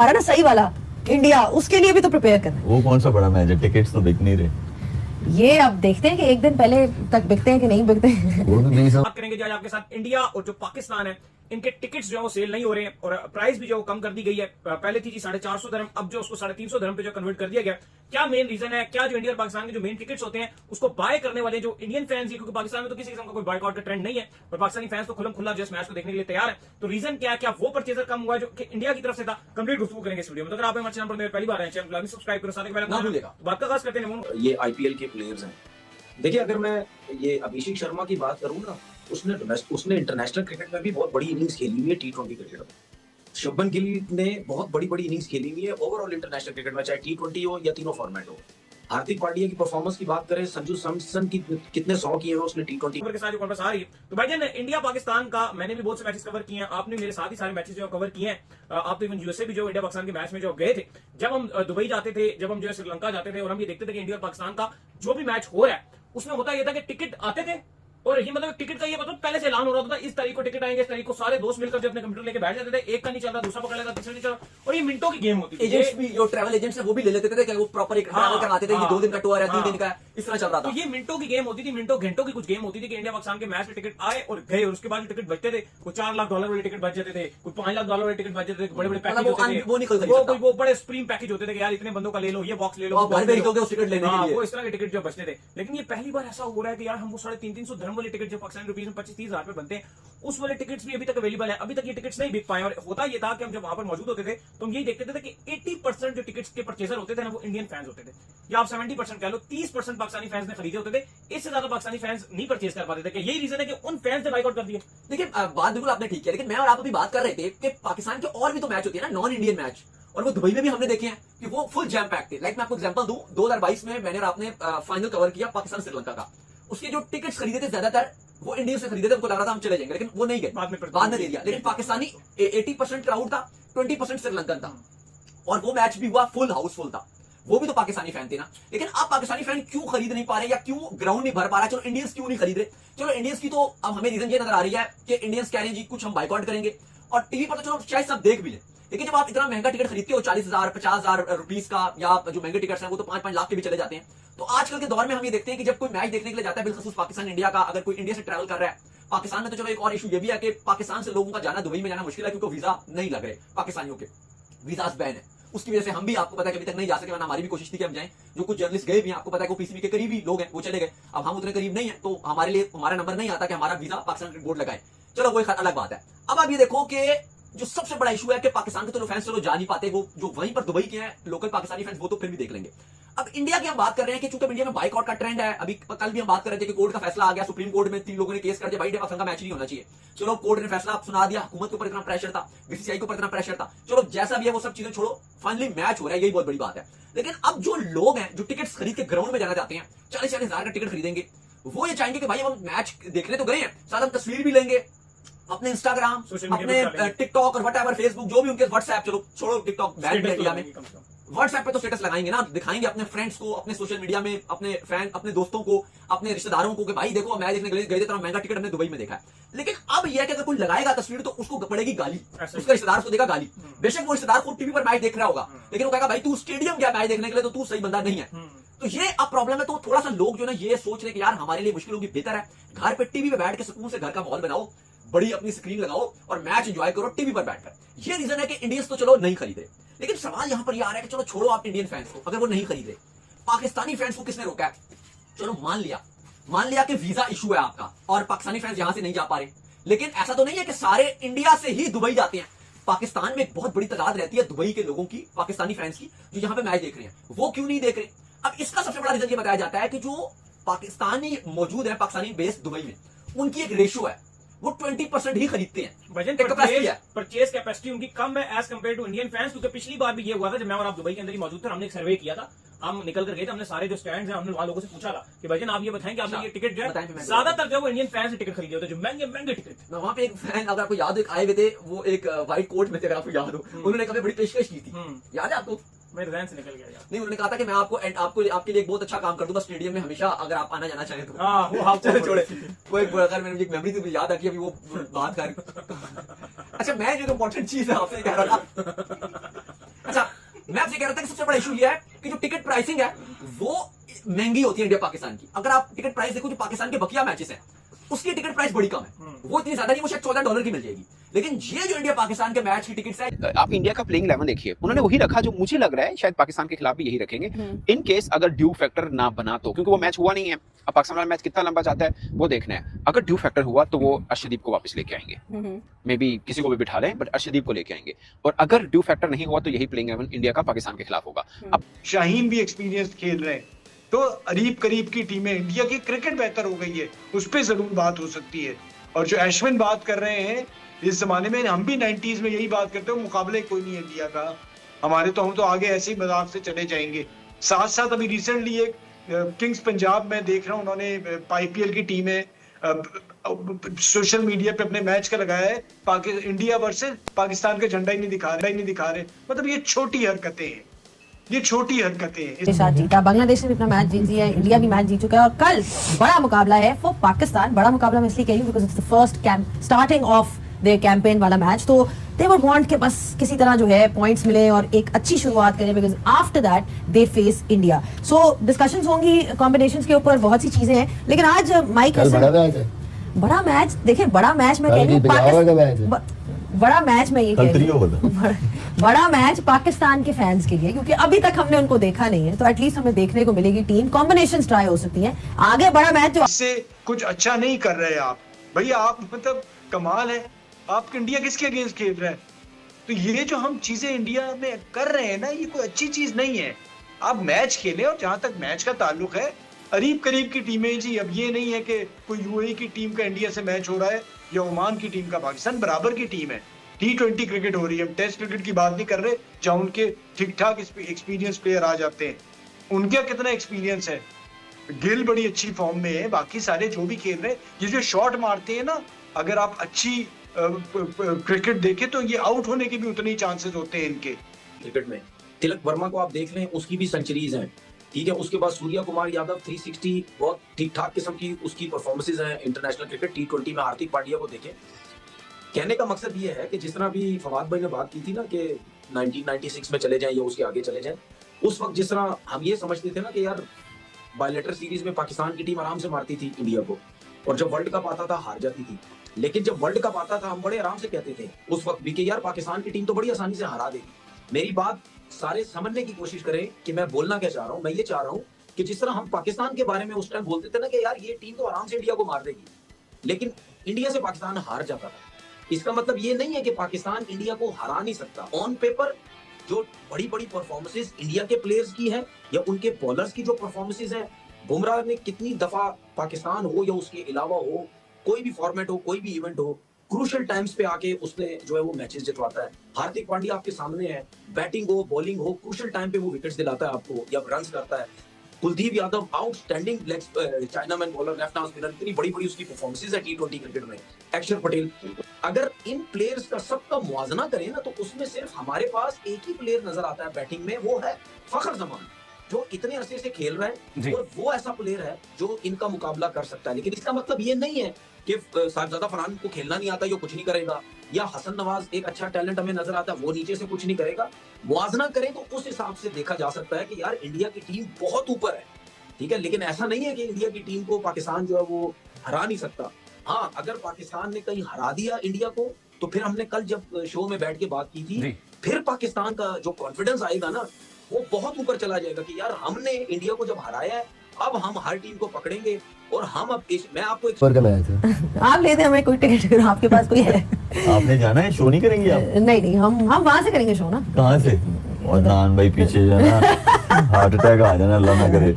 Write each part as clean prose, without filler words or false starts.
हमारा ना सही वाला इंडिया, उसके लिए भी तो प्रिपेयर करना है। वो कौन सा बड़ा मैच है, टिकट्स तो बिक नहीं रहे। ये अब देखते हैं कि एक दिन पहले तक बिकते हैं कि नहीं बिकते हैं। वो तो नहीं समझ बात करेंगे जो आज आपके साथ इंडिया और जो पाकिस्तान है, इनके टिकट्स जो है वो सेल नहीं हो रहे हैं और प्राइस भी जो है कम कर दी गई है। पहले थी जी 450 दरम, अब जो उसको 350 दरम पे जो कन्वर्ट कर दिया गया। क्या मेन रीजन है, क्या जो इंडिया और पाकिस्तान के जो मेन टिकट्स होते हैं उसको बाय करने वाले जो इंडियन फैंस है, क्योंकि पाकिस्तान में तो किसी किस्म का कोई बायकॉट का ट्रेंड नहीं है और पाकिस्तानी फैंस तो खुलम खुला जो मैच को देखने के लिए तैयार है। तो रीजन क्या है, क्या वो परचेजर कम हुआ है जो कि इंडिया की तरफ से था? कंप्लीट गुफ्तगू करेंगे इस वीडियो में। तो अगर आप हमारे चैनल पर पहली बार आए, चैनल सब्सक्राइब करो, साथ ही ना भूलिएगा। बात का खास करते हैं ये आईपीएल के प्लेयर्स हैं। देखिए, अगर मैं ये अभिषेक शर्मा की बात करूं ना, उसने इंटरनेशनल क्रिकेट में भी बहुत बड़ी इनिंग्स खेली हुई है टी20 क्रिकेट में। शुभमन गिल ने बहुत बड़ी इनिंग्स खेली हुई है ओवरऑल इंटरनेशनल क्रिकेट में, चाहे टी20 हो या तीनों फॉर्मेट हो। हार्दिक पांड्या की परफॉर्मेंस की बात करें, संजू सैमसन की कितने 100 किए हैं उसने टी20 के साथ जो कॉन्फ्रेंस आ रही है। तो भाईजान, इंडिया पाकिस्तान का मैंने भी बहुत से मैचेस कवर किए हैं, आपने मेरे साथ ही सारे मैचेस जो कवर किए हैं। आप तो इवन यूएसए भी जो इंडिया पाकिस्तान के मैच में जो गए थे, जब हम दुबई जाते थे, जब हम जो है श्रीलंका जाते थे और हम ये देखते थे कि इंडिया और पाकिस्तान का जो भी मैच हो रहा है उसमें होता यह था कि टिकट आते थे और ये मतलब टिकट का ये मतलब पहले से ऐलान हो रहा था, इस तारीख को टिकट आएंगे, इस तारीख को सारे दोस्त मिलकर जो अपने कंप्यूटर लेके बैठ जाते थे, एक का नहीं चल रहा दूसरा पकड़ लेता, तीसरा नहीं चल रहा, और ये मिनटों की गेम होती थी। एजेंट्स भी, जो ट्रैवल एजेंट्स है वो भी ले लेते थे कि वो प्रॉपर एक ट्रैवल कराते थे, ये 2 दिन का टूर है, 3 दिन का, इस तरह चल रहा था। तो ये मिनटों की गेम होती थी, मिनटों घंटों की कुछ गेम होती थी कि इंडिया पाकिस्तान के मैच में टिकट आए और गए और उसके बाद टिकट बचते थे। कोई $4 लाख वाले टिकट बच जाते थे, कोई $5 लाख वाले टिकट बच जाते थे, बड़े बड़े पैकेज होते थे, वो नहीं खरीद सकता। वो बड़े सुप्रीम पैकेज होते थे कि यार इतने बंदों का ले लो, ये बॉक्स ले लो, टिकट लेने के लिए वो इस तरह के टिकट जो बचते थे। लेकिन ये पहली बार ऐसा हो रहा है कि यार हम वो 350 दरम वाले टिकट जो पाकिस्तानी रुपीज में 25-30 हजार पे बनते हैं, उस वाले टिकट्स भी अभी तक अवेलेबल है। अभी तक ये टिकट्स नहीं बिक पाए और होता ये था कि हम जब वहां पर मौजूद होते थे तो हम यही देखते थे कि 80% जो टिकट्स के परचेजर होते थे ना वो इंडियन फैंस होते थे, या आप 70% कह लो, 30% पाकिस्तानी फैंस ने खरीदे होते थे, इससे ज्यादा पाकिस्तानी फैंस नहीं परचेज कर पाते थे। कि यही रीजन है कि उन फैंस ने बाइकआउट कर दिया। देखिए, बात बिल्कुल आपने ठीक किया, लेकिन मैं और आप अभी बात कर रहे थे कि पाकिस्तान के और भी तो मैच होते हैं ना, नॉन इंडियन मैच, और वो दुबई में भी हमने देखे हैं कि वो फुल जैम पैक थे। लाइक मैं आपको एग्जांपल दूं, 2022 में मैंने और आपने फाइनल कवर किया पाकिस्तान श्रीलंका का। उसके जो टिकट्स खरीदे थे ज्यादातर वो इंडियन से खरीदे थे, उनको लग रहा था हम चले जाएंगे, लेकिन वो नहीं गए, बाद में दे दिया। लेकिन पाकिस्तानी 80% क्राउड था, 20% श्रीलंकन था, और वो मैच भी हुआ फुल हाउसफुल था। वो भी तो पाकिस्तानी फैन थे ना। लेकिन अब पाकिस्तानी फैन क्यों खरीद नहीं पा रहे या क्यों ग्राउंड नहीं भर पा रहा? चलो इंडियंस क्यों नहीं खरीद रहे? चलो इंडियंस की तो अब हमें रीजन ये नजर आ रही है कि इंडियंस कह रहे हैं जी कुछ हम बाइकआउट करेंगे, और टीवी पर तो चलो शायद सब देख भी ले, लेकिन जब आप इतना महंगा टिकट खरीदते हो 40,000 50,000 रुपीज का, या जो महंगे टिकट्स हैं वो तो 5-5 लाख के भी चले जाते हैं। तो आजकल के दौर में हम ये देखते हैं कि जब कोई मैच देखने के लिए जाता है, बिलखसूस पाकिस्तान इंडिया का, अगर कोई इंडिया से ट्रैवल कर रहा है, पाकिस्तान में तो चलो एक और इशू ये भी है कि पाकिस्तान से लोगों का जाना दुबई में जाना मुश्किल है, क्योंकि वीजा नहीं लग रहे, पाकिस्तानियों के वीजास बैन है। उसकी वजह से हम भी, आपको पता है कि अभी तक नहीं जा सके, वरना हमारी भी कोशिश थी कि हम जाएं। जो कुछ जर्नलिस्ट गए भी हैं, आपको पता है कि पीसीबी के करीबी लोग हैं, वो चले गए। अब हम उतने करीब नहीं है तो हमारे लिए हमारा नंबर नहीं आता कि हमारा वीजा पाकिस्तान क्रिकेट बोर्ड लगाए। चलो वो एक अलग बात है। अब आप ये देखो कि जो सबसे बड़ा इशू है कि पाकिस्तान के तो फैंस चलो जा नहीं पाते, वो जो वहीं पर दुबई के हैं लोकल पाकिस्तानी फैंस वो तो फिर भी देख लेंगे। अब इंडिया की हम बात कर रहे हैं कि चूंकि इंडिया में बाइकआउट का ट्रेंड है, अभी कल भी हम बात कर रहे थे कि कोर्ट का फैसला आ गया, सुप्रीम कोर्ट में 3 लोगों ने केस कर दिया, भाई इंडिया पाकिस्तान का मैच नहीं होना चाहिए। चलो कोर्ट ने फैसला सुना दिया, हुकूमत के ऊपर इतना प्रेशर था, बीसीसीआई के ऊपर इतना प्रेशर था, चलो जैसा भी है वो सब चीजें छोड़ो, फाइनली मैच हो रहा है, यही बहुत बड़ी बात है। लेकिन अब जो लोग हैं जो टिकट खरीद के ग्राउंड में जाना चाहते हैं, 40-40 हजार का टिकट खरीदेंगे, वो ये चाहेंगे कि भाई हम मैच देखने तो गए हैं, साथ हम तस्वीर भी लेंगे अपने इंस्टाग्राम, अपने टिकटॉक और व्हाटएवर, फेसबुक, जो भी उनके व्हाट्सएप, चलो छोड़ो टिकटॉक बैन कर इंडिया में, व्हाट्सएप पे तो स्टेटस लगाएंगे ना, दिखाएंगे अपने फ्रेंड्स को, अपने सोशल मीडिया में अपने फैन, अपने दोस्तों को, अपने रिश्तेदारों को कि भाई देखो मैच देखने गए थे, इतना महंगा टिकट हमने दुबई में देखा है। लेकिन अब यह है कि अगर कोई लगाएगा तस्वीर तो उसको पड़ेगी गाली, उसका रिश्तेदार उसको देगा गाली। बेशक वो रिश्तेदार को टीवी पर मैच देख रहा होगा, लेकिन वो कहेगा भाई तू स्टेडियम गया मैच देखने के लिए तो तू सही बंदा नहीं है। तो ये अब प्रॉब्लम है। तो थोड़ा सा लोग जो ना ये सोच रहे कि यार हमारे लिए मुश्किल होगी, बेहतर है घर पे टीवी पे बैठ के सुकून से घर का माहौल बनाओ, बड़ी अपनी स्क्रीन लगाओ और मैच एंजॉय करो टीवी पर बैठकर। ये रीजन है कि इंडियंस तो चलो नहीं खरीदे। लेकिन सवाल यहां पर यह आ रहा है कि चलो छोड़ो आप इंडियन फैंस को, अगर वो नहीं खरीदे, पाकिस्तानी फैंस को किसने रोका है? चलो मान लिया कि वीजा इशू है आपका और पाकिस्तानी फैंस यहां से नहीं जा पा रहे, लेकिन ऐसा तो नहीं है कि सारे इंडिया से ही दुबई जाते हैं। पाकिस्तान में एक बहुत बड़ी तादाद रहती है दुबई के लोगों की, पाकिस्तानी फैंस की, जो यहां पे मैच देख रहे हैं, वो क्यों नहीं देख रहे? अब इसका सबसे बड़ा रीजन ये बताया जाता है कि जो पाकिस्तानी मौजूद है, पाकिस्तानी बेस दुबई में, उनकी एक रेशियो है, वो 20% ही खरीदते हैं। परचेज कैपेसिटी उनकी कम है as compare to Indian fans, क्योंकि पिछली बार भी ये हुआ था जब मैं और आप दुबई के अंदर ही मौजूद थे, हमने एक सर्वे किया था, हम निकल कर गए थे, हमने सारे जो स्टैंड हैं हमने वहां लोगों से पूछा था कि भाईजान आप ये बताएं कि आपने ये टिकट जो है ज्यादातर जो है वो इंडियन फैंस से टिकट खरीदे होते, जो महंगे टिकट। वहां पे एक फैन, अगर आपको याद हो, आए हुए थे, वो एक व्हाइट कोट में थे, अगर आपको याद हो, उन्होंने कभी बड़ी पेशकश की थी, याद है आपको? मेरे ध्यान से निकल गया यार। नहीं, उन्होंने कहा था कि मैं आपको आपके लिए एक बहुत अच्छा काम कर दूंगा स्टेडियम में हमेशा, अगर आप आना जाना चाहें तो। वो आप चलो छोड़े, वो एक अगर मेरी एक मेमोरी तो याद आती है अभी वो बात कर। अच्छा, मैं जो इम्पोर्टेंट चीज है आपसे कह रहा था मैं आपसे कह रहा था कि सबसे बड़ा इशू ये है कि जो टिकट प्राइसिंग है वो महंगी होती है इंडिया पाकिस्तान की। अगर आप टिकट प्राइस देखो जो पाकिस्तान के बकिया मैचेस हैं उसकी टिकट प्राइस बड़ी कम है, वो इतनी ज्यादा नहीं, वो शायद $14 की मिल जाएगी। लेकिन ये जो इंडिया पाकिस्तान के मैच की टिकट्स है, आप इंडिया का प्लेइंग 11 देखिए, उन्होंने वही रखा जो मुझे लग रहा है शायद पाकिस्तान के खिलाफ भी यही रखेंगे इन केस अगर ड्यू फैक्टर ना बना तो, क्योंकि वो मैच हुआ नहीं है। अब पाकिस्तान वाला मैच कितना लंबा जाता है वो देखना है। अगर ड्यू फैक्टर हुआ तो वो अर्शदीप को वापस लेके आएंगे, मे बी किसी को भी बिठा लें बट अर्शदीप को लेके आएंगे। और अगर ड्यू फैक्टर नहीं हुआ तो यही प्लेइंग 11 इंडिया का पाकिस्तान के खिलाफ होगा। अब शाहीन भी एक्सपीरियंस खेल रहे हैं, तो अरीब करीब की टीमें, इंडिया की क्रिकेट बेहतर हो गई है, उस पर जरूर बात हो सकती है। और जो अश्विन बात कर रहे हैं, इस जमाने में हम भी 90s में यही बात करते हो, मुकाबले कोई नहीं इंडिया का, हमारे तो हम तो आगे ऐसे ही मजाक से चले जाएंगे। साथ साथ अभी रिसेंटली एक किंग्स पंजाब में देख रहा हूँ, उन्होंने IPL की टीम है सोशल मीडिया पे अपने मैच का लगाया है, इंडिया वर्सेस पाकिस्तान का झंडा ही नहीं दिखा रहे। मतलब ये छोटी हरकतें हैं, ये छोटी हरकतें हैं। के साथ जीता, बांग्लादेश ने भी अपना मैच जीत लिया है, इंडिया भी मैच जीत चुका है और कल बड़ा मुकाबला है फॉर पाकिस्तान। बड़ा मुकाबला मैं इसलिए कह रही हूं because it's the first starting of their campaign वाला मैच, तो दे वुड वांट के बस किसी तरह जो है पॉइंट्स मिले और एक अच्छी शुरुआत करें because after that they face India. So discussions होंगी कॉम्बिनेशंस के ऊपर, बहुत सी चीजें हैं, लेकिन आज माइक बड़ा मैच देखिए, बड़ा मैच मैं कह रही हूँ, बड़ा मैच मैं ये कह रही हूँ, बड़ा मैच पाकिस्तान के फैंस के लिए, क्योंकि अभी तक हमने उनको देखा नहीं है, तो एटलीस्ट हमें देखने को मिलेगी, टीम कॉम्बिनेशंस ट्राई हो सकती हैं आगे। बड़ा मैच जो इससे कुछ अच्छा नहीं कर रहे आप भैया, आप मतलब कमाल है, आप इंडिया किसके अगेंस्ट खेल रहे हैं? तो ये जो हम चीजें इंडिया में कर रहे हैं ना, ये कोई अच्छी चीज नहीं है। आप मैच खेलें, और जहां तक मैच का ताल्लुक है, करीब करीब की टीमें जी, अब ये नहीं है कि कोई UAE की टीम का इंडिया से मैच हो रहा है या ओमान की टीम का पाकिस्तान, बराबर की टीम है। T20 क्रिकेट हो रही है, हम टेस्ट क्रिकेट की बात नहीं कर रहे जहां उनके ठीक ठाक एक्सपीरियंस प्लेयर आ जाते हैं। उनका कितना एक्सपीरियंस है, गिल बड़ी अच्छी फॉर्म में है, बाकी सारे जो भी खेल रहे हैं, ये जो शॉट मारते हैं ना, अगर आप अच्छी क्रिकेट देखें तो ये आउट होने के भी उतने ही चांसेस होते हैं इनके क्रिकेट में। तिलक वर्मा को आप देख लें, उसकी भी सेंचुरीज हैं, ठीक है। उसके बाद सूर्या कुमार यादव 360, बहुत ठीक ठाक किस्म की उसकी परफॉर्मेंसेज हैं इंटरनेशनल क्रिकेट। T20 में हार्दिक पांड्या को देखें। कहने का मकसद ये है कि जिस तरह भी फवाद भाई ने बात की थी ना कि 1996 में चले जाएं या उसके आगे चले जाएं, उस वक्त जिस तरह हम ये समझते थे ना कि यार बायलेटर सीरीज में पाकिस्तान की टीम आराम से मारती थी इंडिया को, और जब वर्ल्ड कप आता था हार जाती थी। लेकिन जब वर्ल्ड कप आता था हम बड़े आराम से कहते थे उस वक्त भी कि यार पाकिस्तान की टीम तो बड़ी आसानी से हरा देगी। मेरी बात सारे समझने की कोशिश करें कि मैं बोलना क्या चाह रहा हूं। मैं ये चाह रहा हूं कि जिस तरह हम पाकिस्तान के बारे में उस टाइम बोलते थे ना कि यार ये टीम तो आराम से इंडिया को मार देगी, लेकिन इंडिया से पाकिस्तान हार जाता था। इसका मतलब ये नहीं है कि पाकिस्तान इंडिया को हरा नहीं सकता। ऑन पेपर जो बड़ी बड़ी परफॉर्मेंसेस इंडिया के प्लेयर्स की है या उनके बॉलर्स की जो परफॉर्मेंसेस है, बुमराह ने कितनी दफा पाकिस्तान हो या उसके अलावा हो, कोई भी फॉर्मेट हो, कोई भी इवेंट हो, क्रूशियल टाइम्स पे आके उसने जो है वो मैचेस जितवाता है। हार्दिक पांड्या आपके सामने है, बैटिंग हो बॉलिंग हो, क्रूशियल टाइम पे वो विकेट्स दिलाता है आपको या रन्स करता है। Kuldeep Yadav outstanding chinaman bowler, left arm spinner, इतनी बड़ी बड़ी उसकी परफॉर्मेंसेस है T20 क्रिकेट में। अक्षर पटेल, अगर इन प्लेयर्स का सबका मुआवजा करें ना तो उसमें सिर्फ हमारे पास एक ही प्लेयर नजर आता है बैटिंग में, वो है फखर जमान, जो इतने अरसे से खेल रहा है और वो ऐसा प्लेयर है जो इनका मुकाबला कर सकता है। लेकिन इसका मतलब ये नहीं है कि साहबजादा फरहान को खेलना नहीं आता, ये कुछ नहीं करेगा, या हसन नवाज एक अच्छा टैलेंट हमें नजर आता है, वो नीचे से कुछ नहीं करेगा। मुआवजा करें तो उस हिसाब से देखा जा सकता है कि यार इंडिया की टीम बहुत ऊपर है, ठीक है। लेकिन ऐसा नहीं है कि इंडिया की टीम को पाकिस्तान जो है वो हरा नहीं सकता। हाँ, अगर पाकिस्तान ने कहीं हरा दिया इंडिया को तो फिर हमने कल जब शो में बैठ के बात की थी, फिर पाकिस्तान का जो कॉन्फिडेंस आएगा ना वो बहुत ऊपर चला जाएगा कि यार हमने इंडिया को जब हराया है, अब हम हर टीम को पकड़ेंगे और हम अब मैं आपको आप ले दें हमें कोई टिकट, आपके पास कोई है? आपने जाना है, शो नहीं करेंगे आप? नहीं, हम वहां से करेंगे शो ना। कहाँ से? और नान भाई पीछे जाना, हार्ट अटैक आ जाना, अल्लाह ना करे।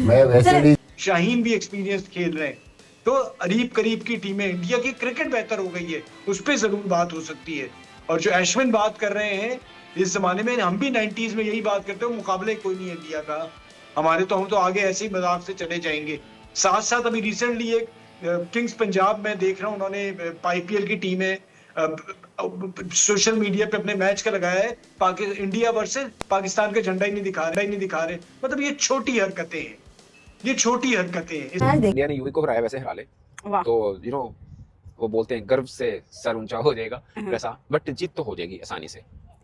मैं वैसे शाहीन भी एक्सपीरियंस खेल रहे हैं, तो अरीब करीब की टीमें, इंडिया की क्रिकेट बेहतर हो गई है, उस पर जरूर बात हो सकती है। और जो अश्विन बात कर रहे हैं, इस जमाने में हम भी 90s में यही बात करते हो, मुकाबले कोई नहीं है इंडिया का, हमारे तो हम तो आगे ऐसे ही मजाक से चले जाएंगे। साथ साथ अभी रिसेंटली एक किंग्स पंजाब में देख रहा हूँ, उन्होंने IPL की टीम है सोशल मीडिया पे अपने मैच का लगाया है, इंडिया वर्सेस पाकिस्तान का झंडा ही नहीं दिखा रहे। मतलब ये छोटी हरकतें हैं, ये छोटी हरकतें हैं। इंडिया ने यूएई को हराया, वैसे हरा ले तो यू नो वो बोलते हैं गर्व से सर ऊंचा हो जाएगा वैसा, बट जीत तो हो जाएगी आसानी से।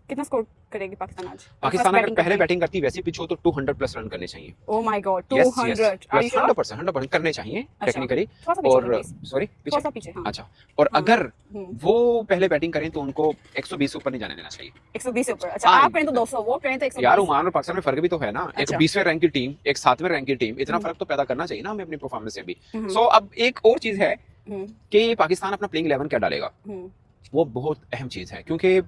कितना स्कोर करेगी पाकिस्तान आज? पाकिस्तान अगर पहले बैटिंग करती वैसी पिच हो तो 200 प्लस रन करने चाहिए। Oh my God, Yes, 200 yes. Are you Plus sure? 100% करने चाहिए अच्छा। टेक्निकली। थोड़ा सा पीछे और please। सॉरी थोड़ा सा पीछे, हाँ। अच्छा, और हाँ। अगर हम्म। वो पहले बैटिंग करें तो उनको 120 ऊपर नहीं जाने देना चाहिए। 120 से ऊपर। अच्छा, हाँ, आप करें तो 200, वो करें तो 120। यार ओमान और पाकिस्तान में फर्क भी तो है ना। एक अच्छा। 20वें रैंक की टीम, एक 7वें रैंक की टीम, इतना हम्म। फर्क तो पैदा करना चाहिए ना हमें अपनी परफॉर्मेंस से भी। हम्म। सो अब एक और चीज है हम्म, कि पाकिस्तान अपना प्लेइंग 11 क्या डालेगा, हम्म, वो बहुत अहम चीज है, क्योंकि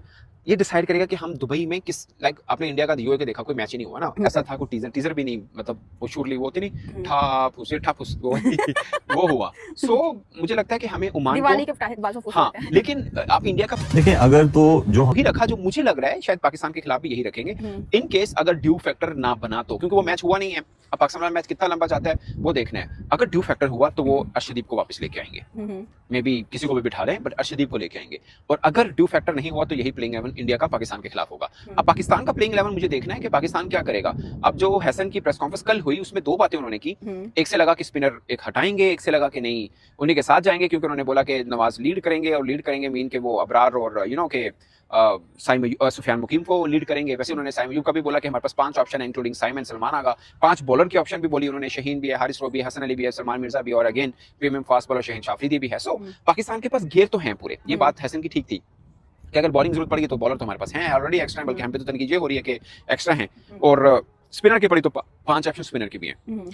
ये डिसाइड करेगा कि हम दुबई में किस लाइक आपने इंडिया का यूए के देखा कोई मैच ही नहीं हुआ ना, ऐसा था कोई टीजर भी नहीं, मतलब वो शूटली वो होती नहीं ठाप उसे ठाप उस वो हुआ। सो मुझे लगता है कि हमें ओमान दिवाली को के पटाखे बाद में फूट हाँ, जाते हैं। लेकिन आप इंडिया का देखिए अगर तो जो ही रखा जो मुझे लग रहा है शायद पाकिस्तान के खिलाफ भी यही रखेंगे, हम्म, इन केस अगर ड्यू फैक्टर ना बना तो, क्योंकि वो मैच हुआ नहीं है। अब पाकिस्तान वाला मैच कितना लंबा जाता है वो देखना है। अगर ड्यू फैक्टर हुआ तो वो अर्शदीप को वापस लेके आएंगे, हम्म, मे बी किसी को भी बिठा लें बट अर्शदीप को लेके आएंगे। और अगर ड्यू फैक्टर नहीं हुआ तो यही प्लेइंग 11 इंडिया का पाकिस्तान के खिलाफ होगा। अब पाकिस्तान का प्लेइंग 11 मुझे देखना है कि पाकिस्तान क्या करेगा। अब जो हसन की प्रेस कॉन्फ्रेंस कल हुई उसमें दो बातें उन्होंने की, हम्म, एक से लगा कि स्पिनर एक हटाएंगे, एक से लगा कि नहीं उन्हीं के साथ जाएंगे, क्योंकि उन्होंने बोला कि नवाज लीड करेंगे, और लीड करेंगे मीन के वो अबरार और यू नो के सुफियान मुकीम को लीड करेंगे। वैसे उन्होंने साइम अयूब का भी बोला कि हमारे पास 5 ऑप्शन है इंक्लूडिंग साइमन सलमान आगा। 5 बॉलर की ऑप्शन भी बोली उन्होंने, शहीन भी है, हारिस रोबी है, हसन अली भी है, सलमान मिर्जा भी, और again premium fast bowler Shaheen Shah Afridi भी है। सो पाकिस्तान के पास घेर तो हैं पूरे। ये बात हसन की ठीक थी कि अगर बॉलिंग जरूरत पड़ेगी तो बॉलर तो हमारे पास हैं ऑलरेडी एक्स्ट्रा, बल्कि हम पे तो तनकीद ये हो रही है कि एक्स्ट्रा हैं, और स्पिनर की पड़ी तो 5 ऑप्शन स्पिनर की भी हैं। हम्म।